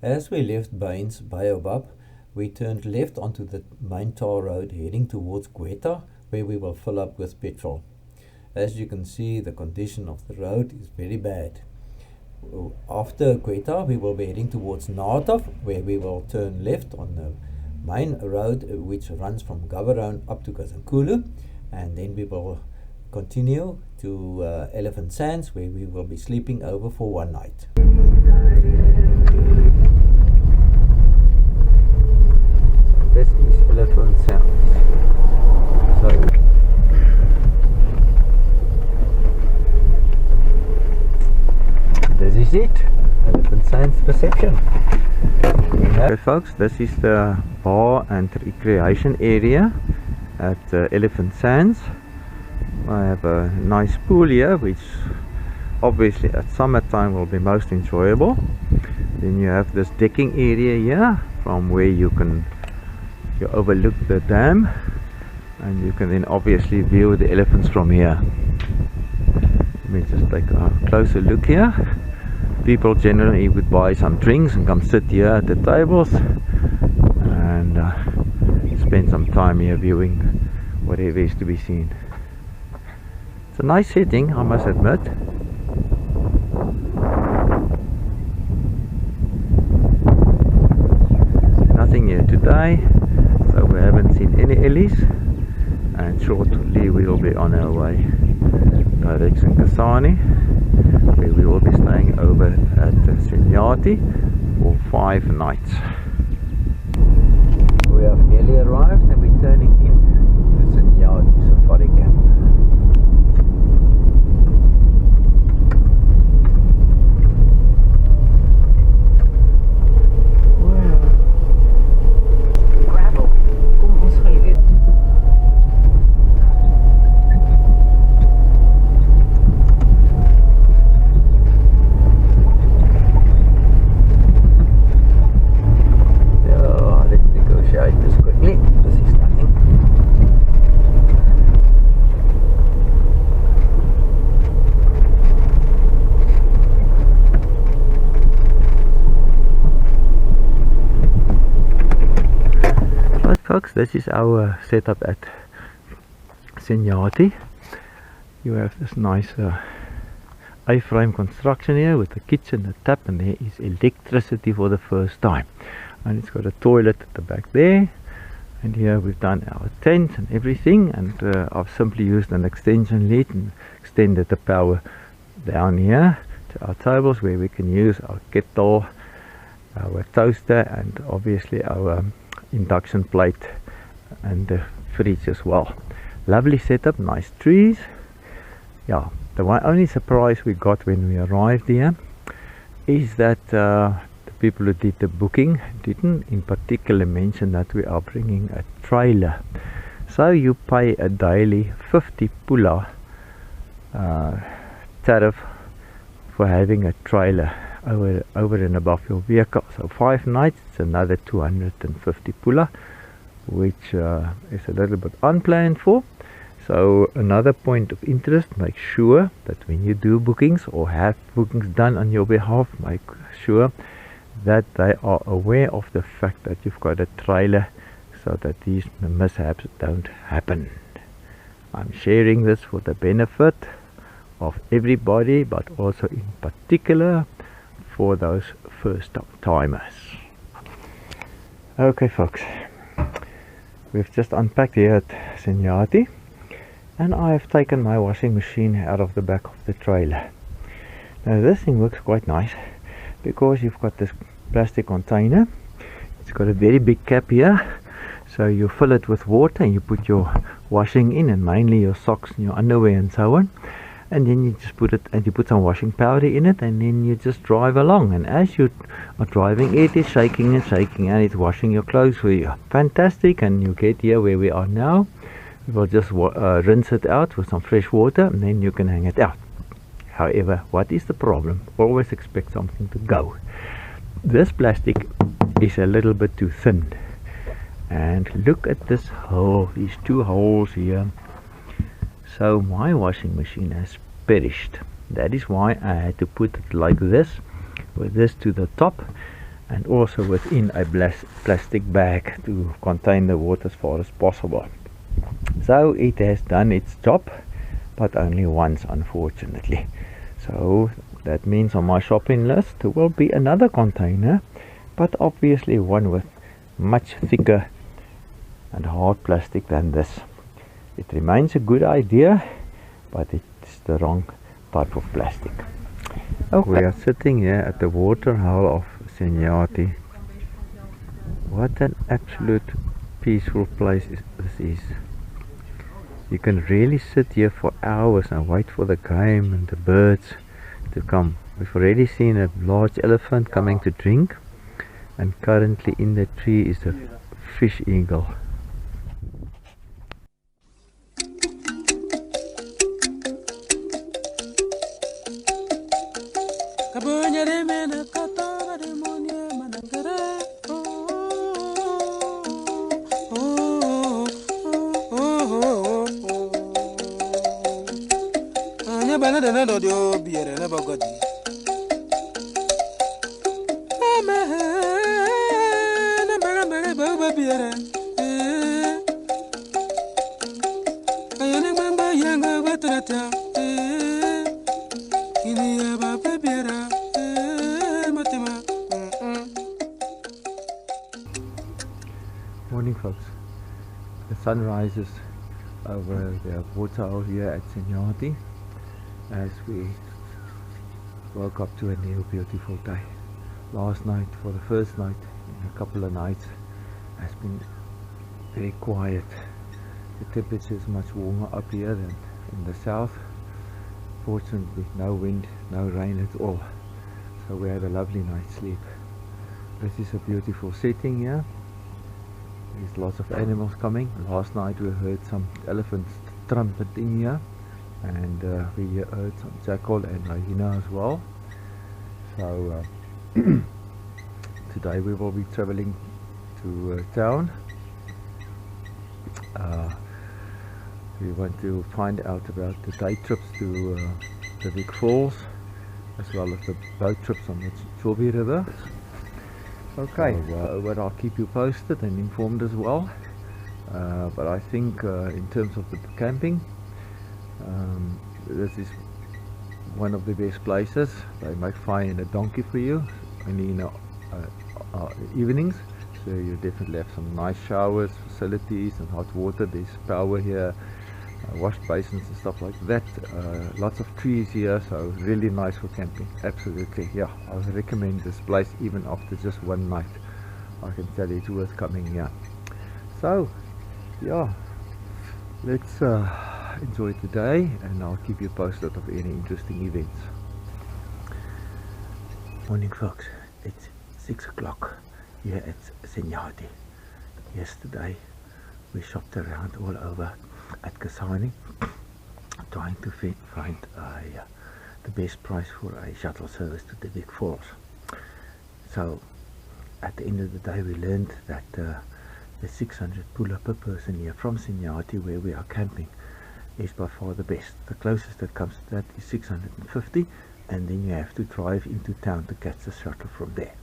As we left Baines Baobab, we turned left onto the main tar road heading towards Quetta, where we will fill up with petrol. As you can see, the condition of the road is very bad. After Quetta, we will be heading towards Natal, where we will turn left on the main road which runs from Gaborone up to Kazankulu, and then we will continue to Elephant Sands, where we will be sleeping over for one night. This is Elephant Sands. So this is it, Elephant Sands reception. Okay folks, this is the bar and recreation area at Elephant Sands. I have a nice pool here, which obviously at summertime will be most enjoyable. Then you have this decking area here, from where you overlook the dam, and you can then obviously view the elephants from here. Let me just take a closer look here. People generally would buy some drinks and come sit here at the tables and spend some time here viewing whatever is to be seen. It's a nice setting, I must admit. Nothing here today, so we haven't seen any ellies, and shortly we will be on our way direction Kasane, where we will be staying over at Senyati for 5 nights. We have nearly arrived and we're turning in to Senyati Safari Camp. Folks, this is our setup at Senyati. You have this nice A-frame construction here with a kitchen, a tap, and there is electricity for the first time. And it's got a toilet at the back there. And here we've done our tent and everything, and I've simply used an extension lead and extended the power down here to our tables, where we can use our kettle, our toaster, and obviously our induction plate and the fridge as well. Lovely setup, nice trees. Yeah, the only surprise we got when we arrived here is that the people who did the booking didn't in particular mention that we are bringing a trailer. So you pay a daily 50 pula tariff for having a trailer over and above your vehicle. So 5 nights, it's another 250 pula, which is a little bit unplanned for. So another point of interest, make sure that when you do bookings or have bookings done on your behalf, make sure that they are aware of the fact that you've got a trailer, so that these mishaps don't happen. I'm sharing this for the benefit of everybody, but also in particular for those first timers. Okay folks, we've just unpacked here at Senyati, and I have taken my washing machine out of the back of the trailer. Now this thing works quite nice, because you've got this plastic container. It's got a very big cap here, so you fill it with water and you put your washing in, and mainly your socks and your underwear and so on. And then you just put it, and you put some washing powder in it, and then you just drive along, and as you are driving it is shaking and shaking, and it's washing your clothes for you. Fantastic. And you get here where we are now, we will just rinse it out with some fresh water, and then you can hang it out. However, what is the problem? Always expect something to go. This plastic is a little bit too thin, and look at this hole, these 2 holes here. So my washing machine has perished. That is why I had to put it like this, with this to the top, and also within a plastic bag to contain the water as far as possible. So it has done its job, but only once, unfortunately. So that means on my shopping list there will be another container, but obviously one with much thicker and hard plastic than this. It remains a good idea, but it's the wrong type of plastic. Okay. We are sitting here at the waterhole of Senyati. What an absolute peaceful place this is. You can really sit here for hours and wait for the game and the birds to come. We've already seen a large elephant coming to drink, and currently in the tree is a fish eagle. Morning, folks. The sun rises over the waterhole here at Senyati as we woke up to a new beautiful day. Last night, for the first night in a couple of nights, has been very quiet. The temperature is much warmer up here than in the south. Fortunately, no wind, no rain at all, so we had a lovely night's sleep. This is a beautiful setting here. There's lots of animals coming. Last night we heard some elephants trumpeting here, and we heard some jackal and hyena as well. So today we will be traveling to town. We want to find out about the day trips to the big falls, as well as the boat trips on the Chobe River. Okay, but I'll keep you posted and informed as well. But I think in terms of the camping, this is one of the best places. They make fire in a donkey for you, only in the evenings. So you definitely have some nice showers, facilities and hot water. There's power here, wash basins and stuff like that. Lots of trees here, so really nice for camping. Absolutely, yeah, I would recommend this place even after just one night. I can tell you it's worth coming here. So yeah, let's enjoy today, and I'll keep you posted of any interesting events. Morning, folks. It's 6 o'clock here at Senyati. Yesterday we shopped around all over at Kasani, trying to find the best price for a shuttle service to the big falls. So at the end of the day we learned that the 600 pula per person here from Senyati, where we are camping, is by far the best. The closest that comes to that is 650, and then you have to drive into town to catch the shuttle from there.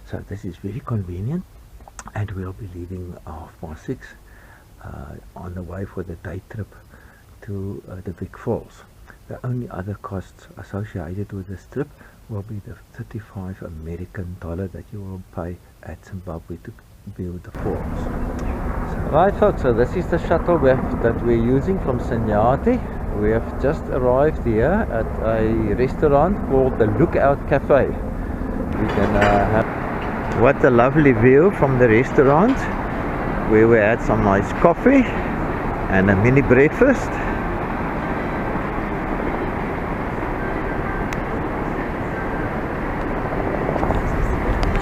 So this is very convenient, and we'll be leaving 6:30 on the way for the day trip to the big falls. The only other costs associated with this trip will be the $35 American that you will pay at Zimbabwe to view the falls. So, right, folks, so this is the shuttle that we're using from Senyati. We have just arrived here at a restaurant called the Lookout Cafe. We can have what a lovely view from the restaurant, where we had some nice coffee and a mini breakfast.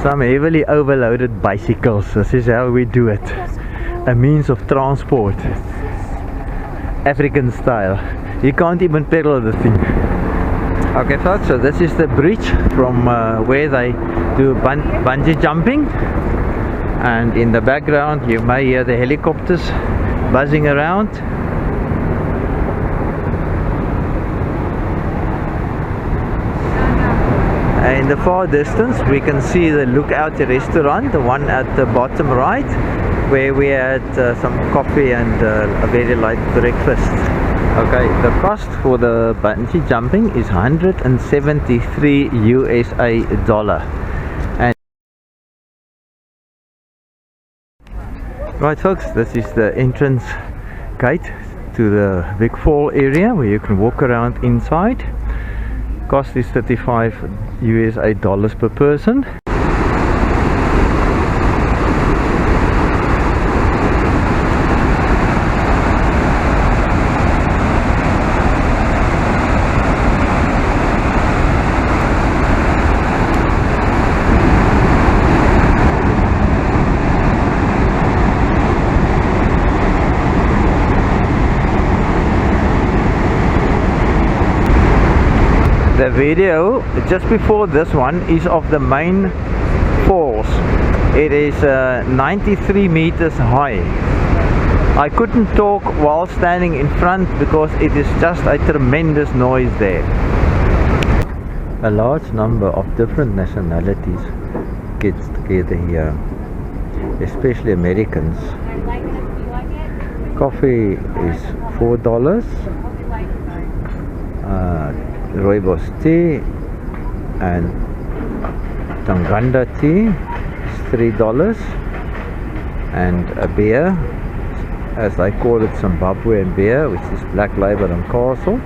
Some heavily overloaded bicycles. This is how we do it. A means of transport, African style. You can't even pedal the thing. Okay, folks, so this is the bridge from where they do bungee jumping, and in the background you may hear the helicopters buzzing around. in the far distance we can see the Lookout restaurant, the one at the bottom right, where we had some coffee and a very light breakfast. Okay, the cost for the bungee jumping is 173 USA dollar. And right folks, this is the entrance gate to the big fall area where you can walk around inside. Cost is 35 USA dollars per person. The video just before this one is of the main falls. It is 93 meters high. I couldn't talk while standing in front because it is just a tremendous noise there. A large number of different nationalities gets together here, especially Americans. Coffee is $4. Rooibos tea and Tanganda tea is $3, and a beer, as I call it, Zimbabwean beer, which is Black Label and Castle,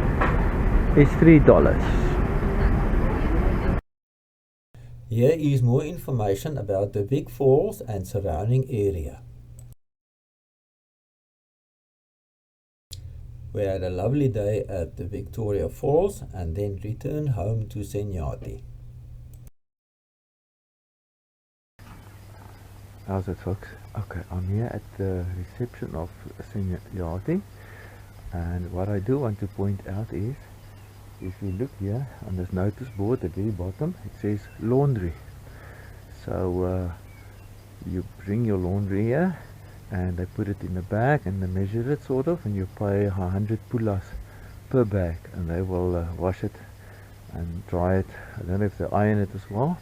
is $3. Here is more information about the big falls and surrounding area. We had a lovely day at the Victoria Falls and then returned home to Senyati. How's it folks? Okay, I'm here at the reception of Senyati, and what I do want to point out is, if you look here on this notice board at the very bottom, it says laundry. So you bring your laundry here and they put it in a bag and they measure it sort of, and you pay 100 pulas per bag, and they will wash it and dry it. I don't know if they iron it as well.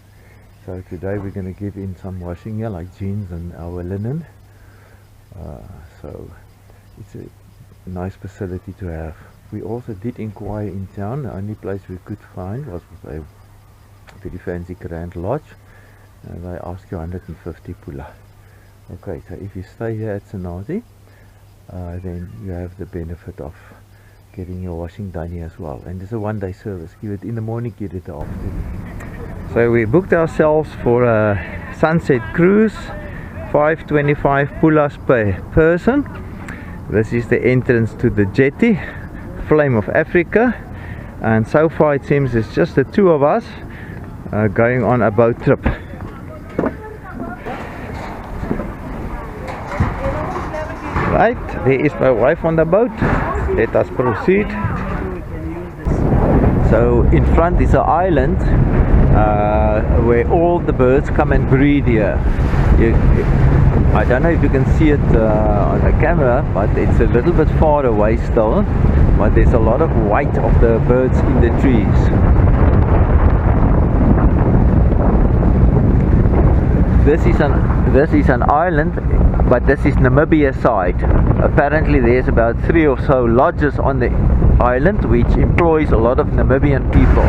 So today we're going to give in some washing here, like jeans and our linen. So it's a nice facility to have. We also did inquire in town. The only place we could find was a very fancy Grand Lodge, and they ask you 150 pula. Okay, so if you stay here at Senyati, then you have the benefit of getting your washing done here as well. And it's a one-day service. Give it in the morning, get it in the afternoon. So we booked ourselves for a sunset cruise, 525 pulas per person. This is the entrance to the jetty, Flame of Africa. And so far it seems it's just the two of us going on a boat trip. Right, there is my wife on the boat. Let us proceed. So in front is an island where all the birds come and breed here. I don't know if you can see it on the camera, but it's a little bit far away still, but there's a lot of white of the birds in the trees. This is an island, but this is Namibia side. Apparently there's about 3 or so lodges on the island which employs a lot of Namibian people.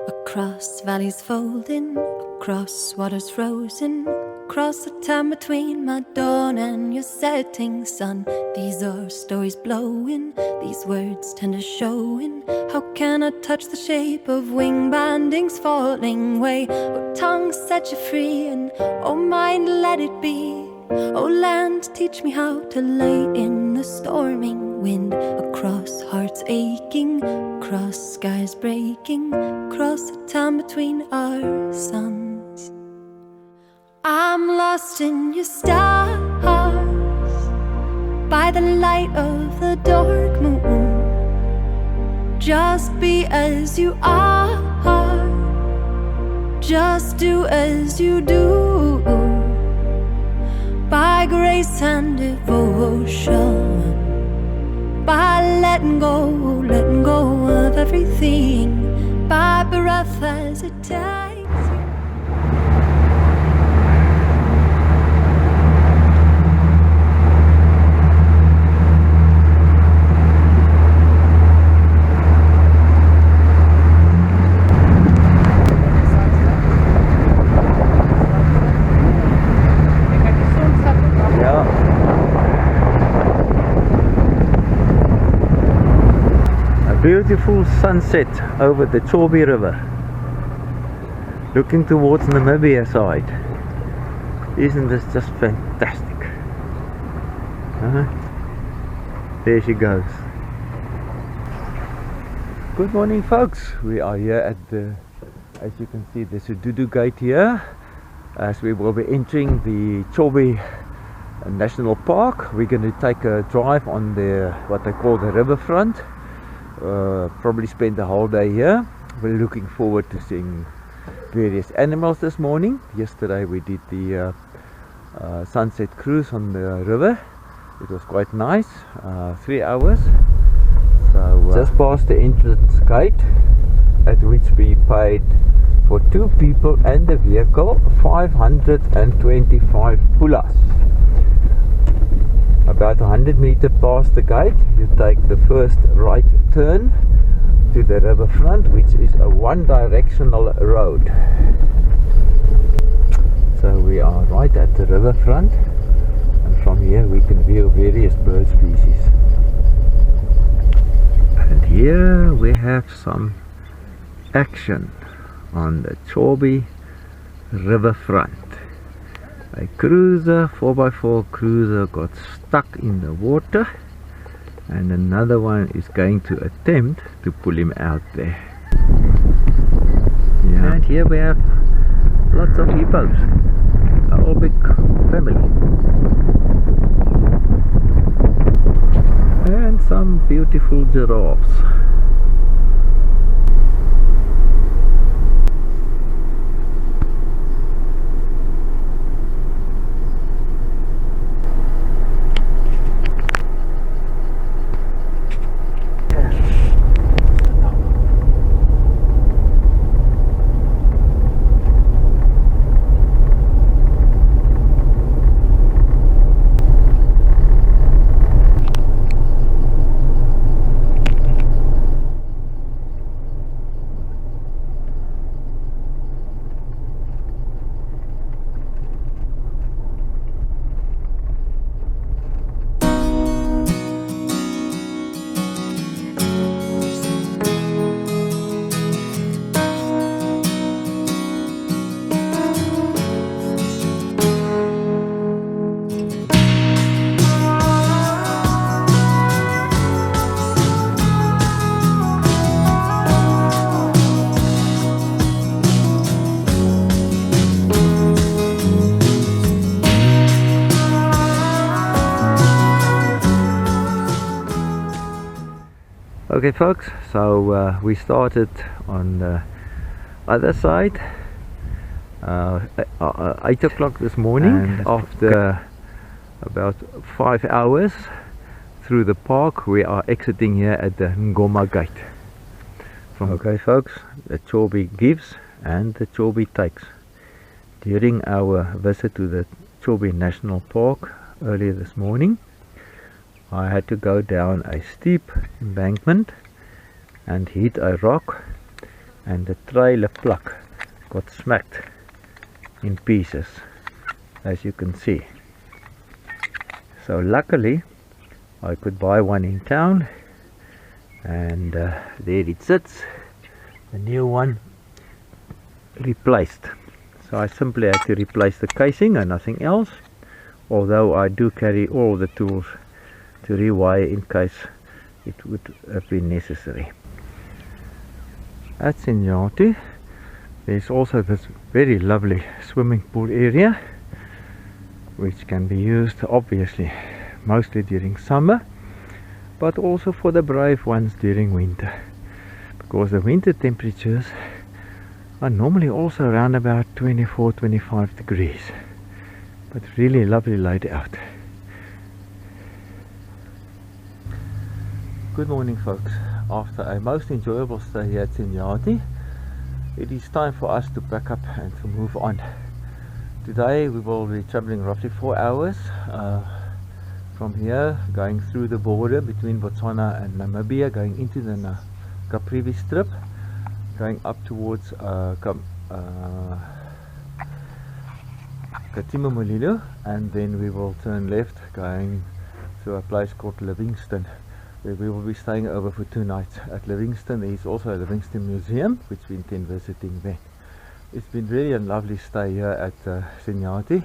Across valleys folding, across waters frozen, across the time between my dawn and your setting sun. These are stories blowing, these words tender showing. How can I touch the shape of wing bindings falling away? Oh, tongue set you free, and oh, mind let it be. Oh, land, teach me how to lay in the storming wind. Across hearts aching, across skies breaking, across the time between our suns. I'm lost in your stars, by the light of the dark moon, Just be as you are, just do as you do, by grace and devotion, by letting go of everything, by breath as it takes. Beautiful sunset over the Chobe River, looking towards Namibia side. Isn't this just fantastic? There she goes. Good morning, folks. We are here at the, as you can see, there's a Dudu gate here, as we will be entering the Chobe National Park. We're going to take a drive on the, what they call the riverfront. Probably spend the whole day here. We're looking forward to seeing various animals this morning. Yesterday we did the sunset cruise on the river. It was quite nice, 3 hours. So just past the entrance gate, at which we paid for 2 people and the vehicle 525 pulas. About 100 meters past the gate, you take the first right turn to the riverfront, which is a one-directional road. So we are right at the riverfront, and from here we can view various bird species. And here we have some action on the Chobe riverfront. A cruiser, 4x4 cruiser, got stuck in the water, and another one is going to attempt to pull him out there. Yeah. And here we have lots of hippos, a whole big family, and some beautiful giraffes. Okay folks, so we started on the other side 8 o'clock this morning, and after about 5 hours through the park we are exiting here at the Ngoma gate. Okay folks, the Chobe gives and the Chobe takes. During our visit to the Chobe National Park earlier this morning, I had to go down a steep embankment and hit a rock, and the trailer plug got smacked in pieces, as you can see. So luckily I could buy one in town, and there it sits, the new one replaced. So I simply had to replace the casing and nothing else, although I do carry all the tools to rewire in case it would have been necessary. At Senyati there's also this very lovely swimming pool area, which can be used obviously mostly during summer, but also for the brave ones during winter. because the winter temperatures are normally also around about 24-25 degrees, but really lovely laid out. Good morning, folks. After a most enjoyable stay here at Senyati, it is time for us to pack up and to move on. Today we will be traveling roughly 4 hours from here, going through the border between Botswana and Namibia, going into the Caprivi strip, going up towards Katimamulilo, and then we will turn left going to a place called Livingston, where we will be staying over for 2 nights. At Livingston there is also a Livingston Museum which we intend visiting then. It's been really a lovely stay here at Senyati,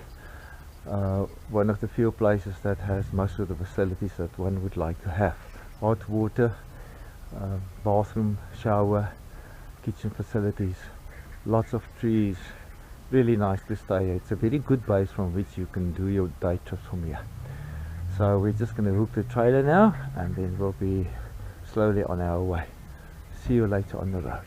one of the few places that has most of the facilities that one would like to have. Hot water, bathroom, shower, kitchen facilities, lots of trees, really nice to stay here. It's a very good base from which you can do your day trips from here. So we're just going to hook the trailer now, and then we'll be slowly on our way. See you later on the road.